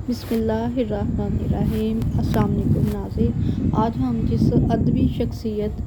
بسم اللہ الرحمن الرحیم۔ السلام علیکم ناظرین، آج ہم جس ادبی شخصیت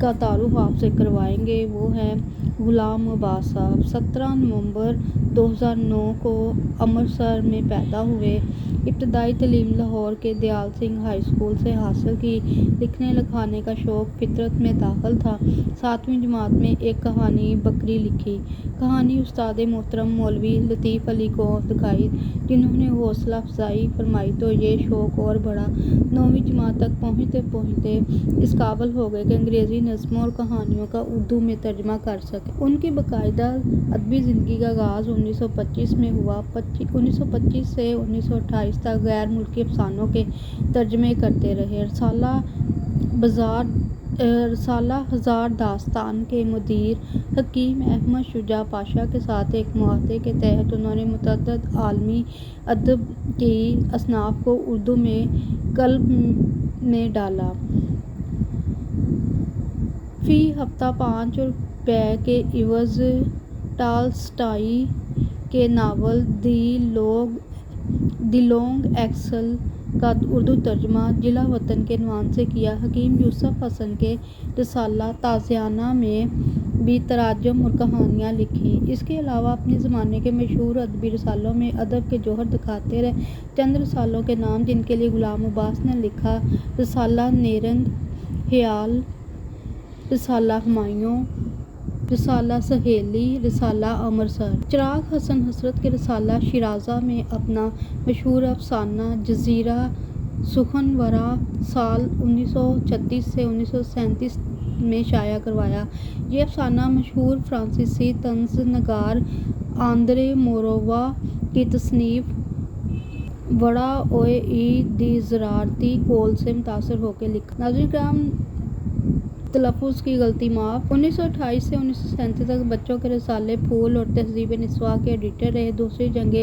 کا تعارف آپ سے کروائیں گے وہ ہے غلام عباس صاحب۔ 17 نومبر 2009 کو امرتسر میں پیدا ہوئے۔ ابتدائی تعلیم لاہور کے دیال سنگھ ہائی اسکول سے حاصل کی۔ لکھنے لکھانے کا شوق فطرت میں داخل تھا۔ 7ویں جماعت میں ایک کہانی بکری لکھی۔ کہانی استاد محترم مولوی لطیف علی کو دکھائی، جنہوں نے حوصلہ افزائی فرمائی تو یہ شوق اور بڑھا۔ 9ویں جماعت تک پہنچتے پہنچتے اس قابل ہو گئے کہ انگریزی نظموں اور کہانیوں کا اردو میں ترجمہ کر سکیں۔ ان کی باقاعدہ ادبی زندگی کا آغاز 1925 میں ہوا۔ 1925 سے 1928 تک غیر ملکی افسانوں کے ترجمے کرتے رہے۔ رسالہ ہزار داستان کے مدیر حکیم احمد شجاع پاشا کے ساتھ ایک معاہدے کے تحت انہوں نے متعدد عالمی ادب کی اصناف کو اردو میں قلب میں ڈالا۔ فی ہفتہ 5 روپے کے عوض ٹالسٹائی کے ناول دی لانگ ایکسل کا اردو ترجمہ جلا وطن کے عنوان سے کیا۔ حکیم یوسف حسن کے رسالہ تازیانہ میں بھی تراجم اور کہانیاں لکھیں۔ اس کے علاوہ اپنے زمانے کے مشہور ادبی رسالوں میں ادب کے جوہر دکھاتے رہے۔ چند رسالوں کے نام جن کے لیے غلام عباس نے لکھا: رسالہ نیرنگ خیال، رسالہ ہمایوں، رسالہ سہیلی، رسالہ امرتسر۔ چراغ حسن حسرت کے رسالہ شیرازہ میں اپنا مشہور افسانہ جزیرہ سخنورہ سال 1936 سے 1937 میں شائع کروایا۔ یہ افسانہ مشہور فرانسیسی طنز نگار آندرے مورووا کی تصنیف وڑائے دی زرارتی قول سے متاثر ہو کے لکھا۔ ناظرین کرام، تلفظ کی غلطی معاف۔ 1928 سے 1937 تک بچوں کے رسالے پھول اور تہذیب نسواں کے ایڈیٹر رہے۔ دوسری جنگ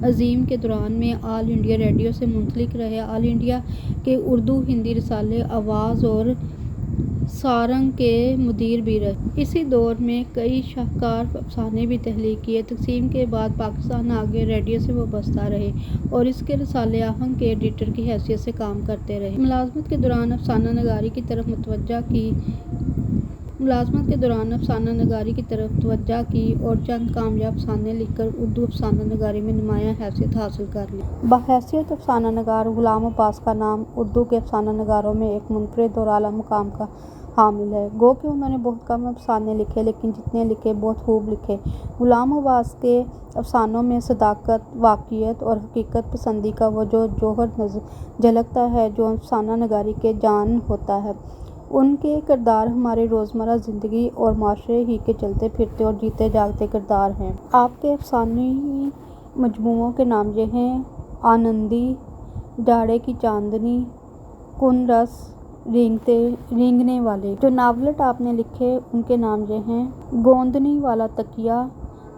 عظیم کے دوران میں آل انڈیا ریڈیو سے منسلک رہے۔ آل انڈیا کے اردو ہندی رسالے آواز اور سارنگ کے مدیر بھی رہے۔ اسی دور میں کئی شاہکار افسانے بھی تخلیق کیے۔ تقسیم کے بعد پاکستان آ گئے، ریڈیو سے وابستہ رہے اور اس کے رسالے آہنگ کے ایڈیٹر کی حیثیت سے کام کرتے رہے۔ ملازمت کے دوران افسانہ نگاری کی طرف توجہ کی اور چند کامیاب افسانے لکھ کر اردو افسانہ نگاری میں نمایاں حیثیت حاصل کر لی۔ بحیثیت افسانہ نگار غلام عباس کا نام اردو کے افسانہ نگاروں میں ایک منفرد اور اعلیٰ مقام کا حامل ہے۔ گو کہ انہوں نے بہت کم افسانے لکھے لیکن جتنے لکھے بہت خوب لکھے۔ غلام عباس کے افسانوں میں صداقت، واقعیت اور حقیقت پسندی کا وہ جوہر جھلکتا ہے جو افسانہ نگاری کی جان ہوتا ہے۔ ان کے کردار ہماری روزمرہ زندگی اور معاشرے ہی کے چلتے پھرتے اور جیتے جاگتے کردار ہیں۔ آپ کے افسانوی مجموعوں کے نام یہ ہیں: آنندی، جاڑے کی چاندنی، کن رس، رینگنے والے۔ جو ناولٹ آپ نے لکھے ان کے نام یہ ہیں: گوندنی والا تکیہ،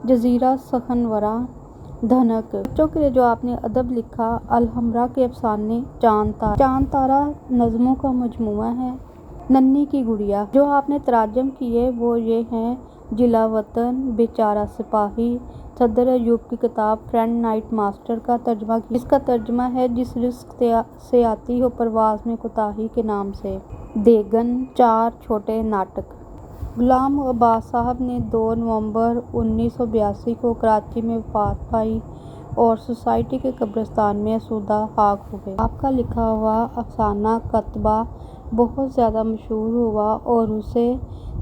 جزیرہ سخنورہ، دھنک۔ بچوں کے لیے جو آپ نے ادب لکھا: الحمرا کے افسانے، چاند تارہ نظموں کا مجموعہ ہے، ننھی کی گڑیا۔ جو آپ نے تراجم کیے وہ یہ ہیں: جلا وطن، بیچارہ سپاہی، صدر ایوب کی کتاب فرینڈ نائٹ ماسٹر کا ترجمہ کیا، جس کا ترجمہ ہے جس رزق سے آتی ہو پرواز میں کوتاہی کے نام سے، دیگن۔ 4 چھوٹے ناٹک۔ غلام عباس صاحب نے 2 نومبر 1982 کو کراچی میں وفات پائی اور سوسائٹی کے قبرستان میں آسودہ خاک ہوئے۔ آپ کا لکھا ہوا افسانہ قطبہ بہت زیادہ مشہور ہوا اور اسے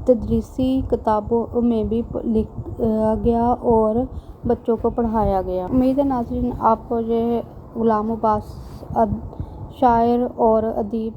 تدریسی کتابوں میں بھی لکھا گیا اور بچوں کو پڑھایا گیا۔ امید ہے ناظرین آپ کو یہ غلام عباس شاعر اور ادیب